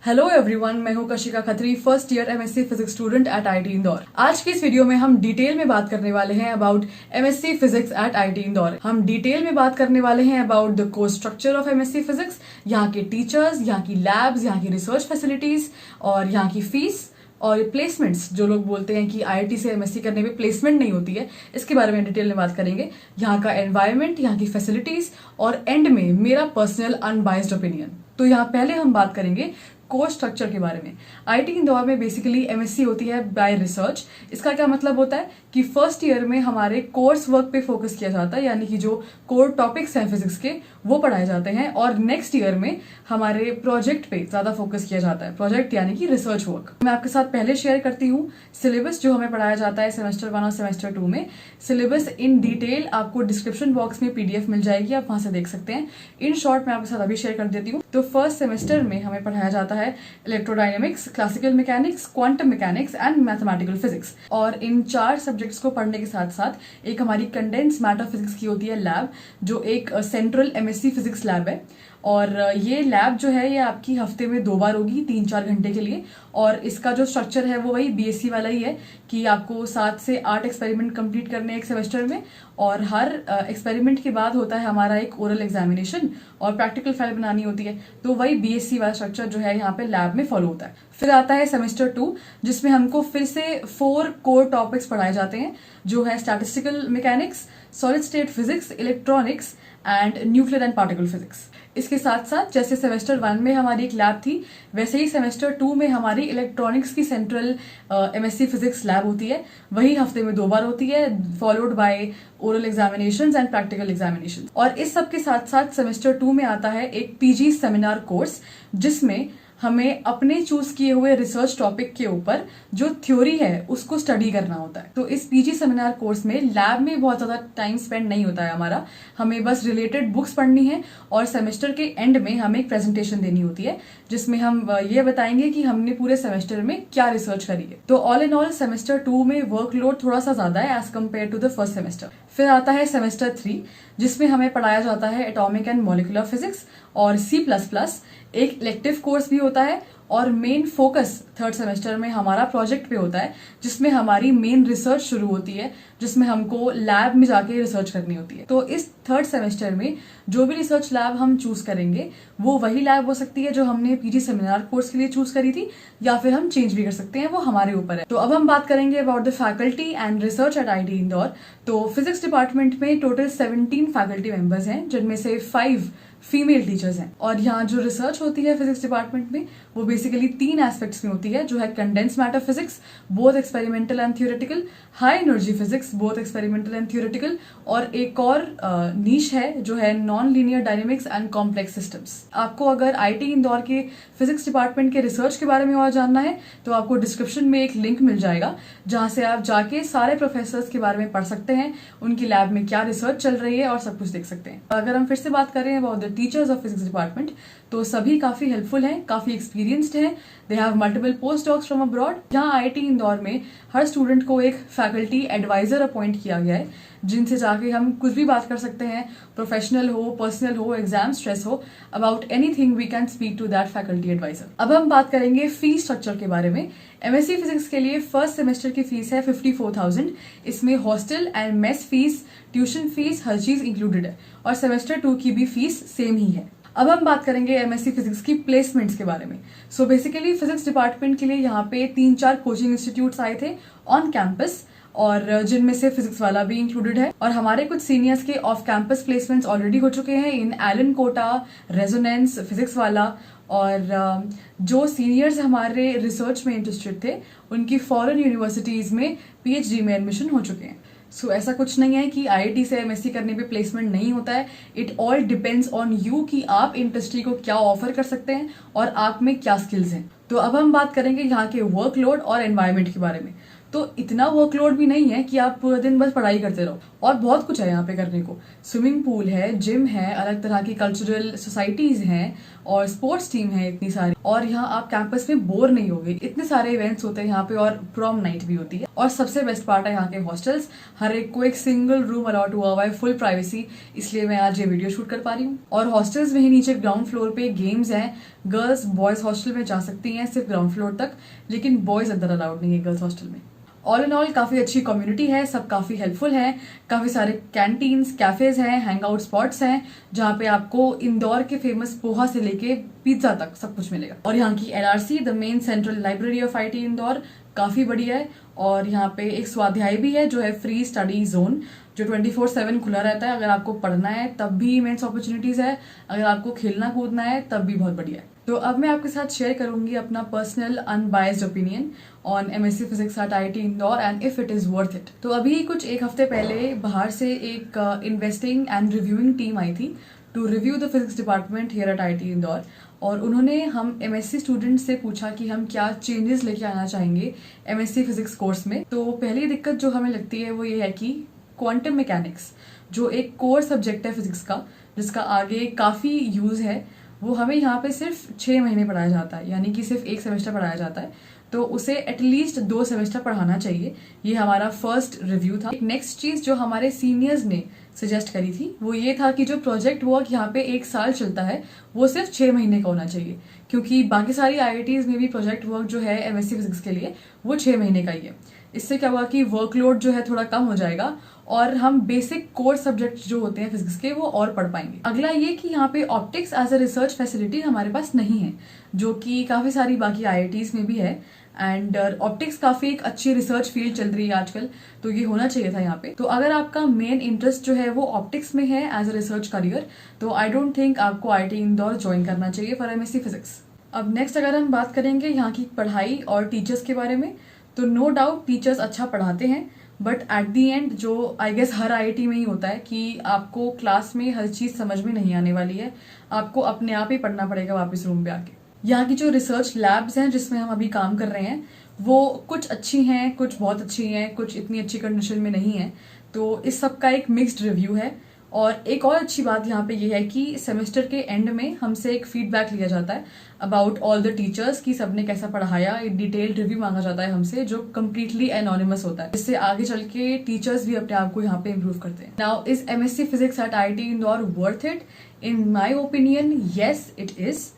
Hello everyone, मैं हूं Kashika Khatri, first year MSc physics student at IT Indore. आज की इस वीडियो में हम डिटेल में बात करने वाले हैं about MSc physics at IT Indore. हम डिटेल में बात करने वाले हैं about the course structure of MSc physics, यहाँ के टीचर्स, यहाँ की लैब्स, यहाँ की रिसर्च फैसिलिटीज और यहाँ की फीस और प्लेसमेंट्स। जो लोग बोलते हैं कि आईआईटी से एमएससी करने में प्लेसमेंट नहीं होती है, इसके बारे में डिटेल में बात करेंगे। यहाँ का एनवायरनमेंट, यहाँ की फैसिलिटीज और एंड में मेरा पर्सनल अनबाइस्ड ओपिनियन। तो यहाँ पहले हम बात करेंगे कोर्स स्ट्रक्चर के बारे में। आईटी इंदौर में बेसिकली एमएससी होती है बाय रिसर्च। इसका क्या मतलब होता है कि फर्स्ट ईयर में हमारे कोर्स वर्क पे फोकस किया जाता है, यानी कि जो कोर टॉपिक्स हैं फिजिक्स के वो पढ़ाए जाते हैं, और नेक्स्ट ईयर में हमारे प्रोजेक्ट पे ज्यादा फोकस किया जाता है। प्रोजेक्ट यानी कि रिसर्च वर्क। मैं आपके साथ पहले शेयर करती हूँ सिलेबस जो हमें पढ़ाया जाता है सेमेस्टर 1 और सेमेस्टर 2 में। सिलेबस इन डिटेल आपको डिस्क्रिप्शन बॉक्स में पीडीएफ मिल जाएगी, आप वहां से देख सकते हैं। इन शॉर्ट मैं आपके साथ अभी शेयर कर देती हूँ। तो फर्स्ट सेमेस्टर में हमें पढ़ाया जाता है electrodynamics, classical mechanics, quantum mechanics and mathematical physics. और इन 4 सब्जेक्ट्स को पढ़ने के साथ साथ एक हमारी कंडेंस मैटर फिजिक्स की होती है लैब, जो एक सेंट्रल एमएससी फिजिक्स लैब है। और ये लैब जो है ये आपकी हफ्ते में 2 बार होगी, 3-4 घंटे के लिए। और इसका जो स्ट्रक्चर है वो वही बीएससी वाला ही है कि आपको 7 से 8 एक्सपेरिमेंट कंप्लीट करने एक सेमेस्टर में, और हर एक्सपेरिमेंट के बाद होता है हमारा एक ओरल एग्जामिनेशन और प्रैक्टिकल फाइल बनानी होती है। तो वही बीएससी वाला स्ट्रक्चर जो है यहाँ पे लैब में फॉलो होता है। फिर आता है सेमेस्टर 2, जिसमें हमको फिर से 4 कोर टॉपिक्स पढ़ाए जाते हैं, जो है statistical mechanics, solid state physics, electronics and nuclear and particle physics. इसके साथ साथ जैसे सेमेस्टर 1 में हमारी एक लैब थी, वैसे ही सेमेस्टर 2 में हमारी इलेक्ट्रॉनिक्स की सेंट्रल एमएससी फिजिक्स लैब होती है। वही हफ्ते में 2 बार होती है, followed by oral examinations and practical examinations. और इस सब के साथ साथ सेमेस्टर 2 में आता है एक पीजी सेमिनार कोर्स, जिसमें हमें अपने चूज किए हुए रिसर्च टॉपिक के ऊपर जो थ्योरी है उसको स्टडी करना होता है। तो इस पीजी सेमिनार कोर्स में लैब में बहुत ज्यादा टाइम स्पेंड नहीं होता है हमारा, हमें बस रिलेटेड बुक्स पढ़नी है और सेमेस्टर के एंड में हमें एक प्रेजेंटेशन देनी होती है, जिसमें हम ये बताएंगे कि हमने पूरे सेमेस्टर में क्या रिसर्च करी है। तो ऑल इन ऑल सेमेस्टर 2 में वर्कलोड थोड़ा सा ज्यादा है as compare to the first semester. फिर आता है सेमेस्टर 3, जिसमें हमें पढ़ाया जाता है एटॉमिक एंड मॉलिक्यूलर फिजिक्स और C++। एक इलेक्टिव कोर्स भी होता है और मेन फोकस थर्ड सेमेस्टर में हमारा प्रोजेक्ट पे होता है, जिसमें हमारी मेन रिसर्च शुरू होती है, जिसमें हमको लैब में जाके रिसर्च करनी होती है। तो इस थर्ड सेमेस्टर में जो भी रिसर्च लैब हम चूज करेंगे वो वही लैब हो सकती है जो हमने पीजी सेमिनार कोर्स के लिए चूज करी थी, या फिर हम चेंज भी कर सकते हैं, वो हमारे ऊपर है। तो अब हम बात करेंगे about the faculty and research eight IT Indore. तो फिजिक्स डिपार्टमेंट में टोटल 17 फैकल्टी मेंबर्स हैं, जिनमें से 5 फीमेल टीचर्स हैं। और यहाँ जो रिसर्च होती है फिजिक्स डिपार्टमेंट में वो बेसिकली 3 एस्पेक्ट्स में होती है, जो है condense matter physics both experimental and theoretical, high energy physics both experimental and theoretical, और एक और नीश है जो है non linear dynamics and complex systems. आपको अगर आईटी इंदौर के फिजिक्स डिपार्टमेंट के रिसर्च के बारे में और जानना है तो आपको डिस्क्रिप्शन में एक लिंक मिल जाएगा, जहां से आप जाके सारे प्रोफेसर्स के बारे में पढ़ सकते हैं, उनकी लैब में क्या रिसर्च चल रही है और सब कुछ देख सकते हैं। अगर हम फिर से बात करें about the teachers of physics department, तो सभी काफी हेल्पफुल हैं, काफी एक्सपीरियंस्ड हैं। They have multiple post docs from abroad. यहाँ आईटी इंदौर में हर स्टूडेंट को एक फैकल्टी एडवाइजर अपॉइंट किया गया है, जिनसे जाके हम कुछ भी बात कर सकते हैं, प्रोफेशनल हो, पर्सनल हो, एग्जाम स्ट्रेस हो, about anything we can speak to that faculty advisor. अब हम बात करेंगे फीस स्ट्रक्चर के बारे में। एमएससी फिजिक्स के लिए फर्स्ट सेमेस्टर की फीस है 54,000। इसमें hostel and mess fees, tuition fees, हर चीज इंक्लूडेड है, और सेमेस्टर 2 की भी फीस सेम ही है। अब हम बात करेंगे एमएससी फिजिक्स की प्लेसमेंट्स के बारे में। सो बेसिकली फिजिक्स डिपार्टमेंट के लिए यहाँ पे 3-4 कोचिंग इंस्टीट्यूट्स आए थे ऑन कैंपस, और जिनमें से फिजिक्स वाला भी इंक्लूडेड है। और हमारे कुछ सीनियर्स के ऑफ कैंपस प्लेसमेंट्स ऑलरेडी हो चुके हैं इन एलन कोटा, रेजोनेंस, फिजिक्स वाला। और जो सीनियर्स हमारे रिसर्च में इंटरेस्टेड थे उनकी फॉरेन यूनिवर्सिटीज में पीएचडी में एडमिशन हो चुके हैं। सो ऐसा कुछ नहीं है कि आईआईटी से एमएससी करने पे प्लेसमेंट नहीं होता है। It all depends on you कि आप इंडस्ट्री को क्या ऑफर कर सकते हैं और आप में क्या स्किल्स हैं। तो अब हम बात करेंगे यहाँ के वर्कलोड और एनवायरनमेंट के बारे में। तो इतना वर्कलोड भी नहीं है कि आप पूरा दिन बस पढ़ाई करते रहो, और बहुत कुछ है यहाँ पे करने को। स्विमिंग पूल है, जिम है, अलग तरह की कल्चरल सोसाइटीज हैं, और स्पोर्ट्स टीम है इतनी सारी, और यहाँ आप कैंपस में बोर नहीं होगे, इतने सारे इवेंट्स होते हैं यहाँ पे, और प्रॉम नाइट भी होती है। और सबसे बेस्ट पार्ट है यहाँ के हॉस्टल्स, हर एक को एक सिंगल रूम अलॉट हुआ हुआ है, फुल प्राइवेसी, इसलिए मैं आज ये वीडियो शूट कर पा रही हूँ। और हॉस्टल्स में ही नीचे ग्राउंड फ्लोर पे गेम्स हैं, गर्ल्स बॉयज हॉस्टल में जा सकती हैं सिर्फ ग्राउंड फ्लोर तक, लेकिन बॉयज अंदर अलाउड नहीं है गर्ल्स हॉस्टल में। ऑल इन ऑल काफी अच्छी कम्युनिटी है, सब काफी हेल्पफुल है, काफी सारे कैंटीन्स, कैफेज हैं, हैंग आउट स्पॉट्स हैं, जहाँ पे आपको इंदौर के फेमस पोहा से लेके पिज्जा तक सब कुछ मिलेगा। और यहाँ की LRC, the main central library of IT Indore, काफी बढ़िया है। और यहाँ पे एक स्वाध्याय भी है जो है फ्री स्टडी जोन, जो 24/7 खुला रहता है। अगर आपको पढ़ना है तब भी इमेंस अपॉर्चुनिटीज है, अगर आपको खेलना कूदना है तब भी बहुत बढ़िया है। तो अब मैं आपके साथ शेयर करूंगी अपना personal unbiased opinion on MSc physics at IT Indore and if it is worth it. तो अभी कुछ एक हफ्ते पहले बाहर से एक इन्वेस्टिंग एंड रिव्यूइंग टीम आई थी to review the physics department here at IT Indore, और उन्होंने हम MSc स्टूडेंट से पूछा कि हम क्या चेंजेस लेके आना चाहेंगे MSc फिजिक्स कोर्स में। तो पहली दिक्कत जो हमें लगती है वो ये है कि क्वांटम मैकेनिक्स, जो एक कोर सब्जेक्ट है फिजिक्स का, जिसका आगे काफी यूज है, वो हमें यहाँ पे सिर्फ 6 महीने पढ़ाया जाता है, यानी कि सिर्फ एक सेमेस्टर पढ़ाया जाता है। तो उसे एटलीस्ट 2 सेमेस्टर पढ़ाना चाहिए। ये हमारा फर्स्ट रिव्यू था। नेक्स्ट चीज जो हमारे सीनियर्स ने सजेस्ट करी थी वो ये था कि जो प्रोजेक्ट वर्क यहाँ पे 1 साल चलता है वो सिर्फ 6 महीने का होना चाहिए, क्योंकि बाकी सारी IITs में भी प्रोजेक्ट वर्क जो है MSc फिजिक्स के लिए वो 6 महीने का ही है। इससे क्या हुआ कि वर्कलोड जो है थोड़ा कम हो जाएगा और हम बेसिक कोर सब्जेक्ट जो होते हैं फिजिक्स के वो और पढ़ पाएंगे। अगला ये कि यहाँ पे optics as a research facility हमारे पास नहीं है, जो कि काफी सारी बाकी IITs में भी है। एंड ऑप्टिक्स काफी एक अच्छी रिसर्च फील्ड चल रही है आजकल, तो ये होना चाहिए था यहाँ पे। तो अगर आपका मेन इंटरेस्ट जो है वो ऑप्टिक्स में है एज अ रिसर्च करियर, तो आई डोंट थिंक आपको IT इंदौर ज्वाइन करना चाहिए फॉर MSc फिजिक्स। अब नेक्स्ट अगर हम बात करेंगे यहाँ की पढ़ाई और टीचर्स के बारे में, तो नो डाउट टीचर्स अच्छा पढ़ाते हैं, बट एट दी एंड जो आई गेस हर IIT में ही होता है कि आपको क्लास में हर चीज समझ में नहीं आने वाली है, आपको अपने आप ही पढ़ना पड़ेगा वापस रूम पे आके। यहाँ की जो रिसर्च लैब्स हैं जिसमें हम अभी काम कर रहे हैं वो कुछ अच्छी हैं, कुछ बहुत अच्छी हैं, कुछ इतनी अच्छी कंडीशन में नहीं है। तो इस सब का एक मिक्स्ड रिव्यू है। और एक और अच्छी बात यहाँ पे ये है कि सेमेस्टर के एंड में हमसे एक फीडबैक लिया जाता है अबाउट ऑल द टीचर्स की सबने कैसा पढ़ाया, एक डिटेल्ड रिव्यू मांगा जाता है हमसे, जो कम्प्लीटली एनोनिमस होता है, जिससे आगे चल के टीचर्स भी अपने आप को यहाँ पे इम्प्रूव करते हैं। Now is MSc physics at IT Indore worth it? In my opinion yes it is.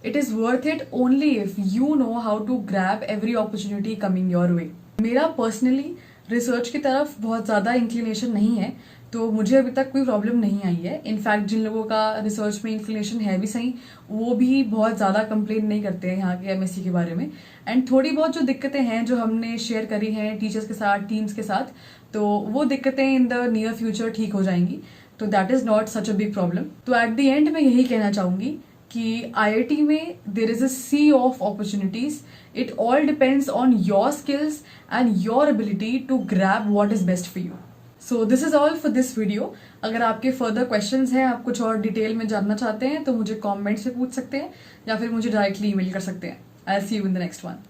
It is worth it only if you know how to grab every opportunity coming your way. मेरा personally research की तरफ बहुत ज्यादा inclination नहीं है, तो मुझे अभी तक कोई प्रॉब्लम नहीं आई है। इनफैक्ट जिन लोगों का रिसर्च में इंक्लिनेशन है भी सही, वो भी बहुत ज्यादा कंप्लेन नहीं करते हैं यहाँ के MSc के बारे में। एंड थोड़ी बहुत जो दिक्कतें हैं जो हमने शेयर करी हैं टीचर्स के साथ, टीम्स के साथ, तो वो दिक्कतें इन द नियर फ्यूचर ठीक हो जाएंगी, तो that is not such a big problem. तो एट द एंड मैं यही कहना चाहूंगी कि IIT में there is a sea of opportunities. It all depends on your skills and your ability to grab what is best for you. So this is all for this video. अगर आपके further questions हैं, आप कुछ और detail में जानना चाहते हैं, तो मुझे कमेंट्स में पूछ सकते हैं या फिर मुझे डायरेक्टली ईमेल कर सकते हैं। I will see you in the next one.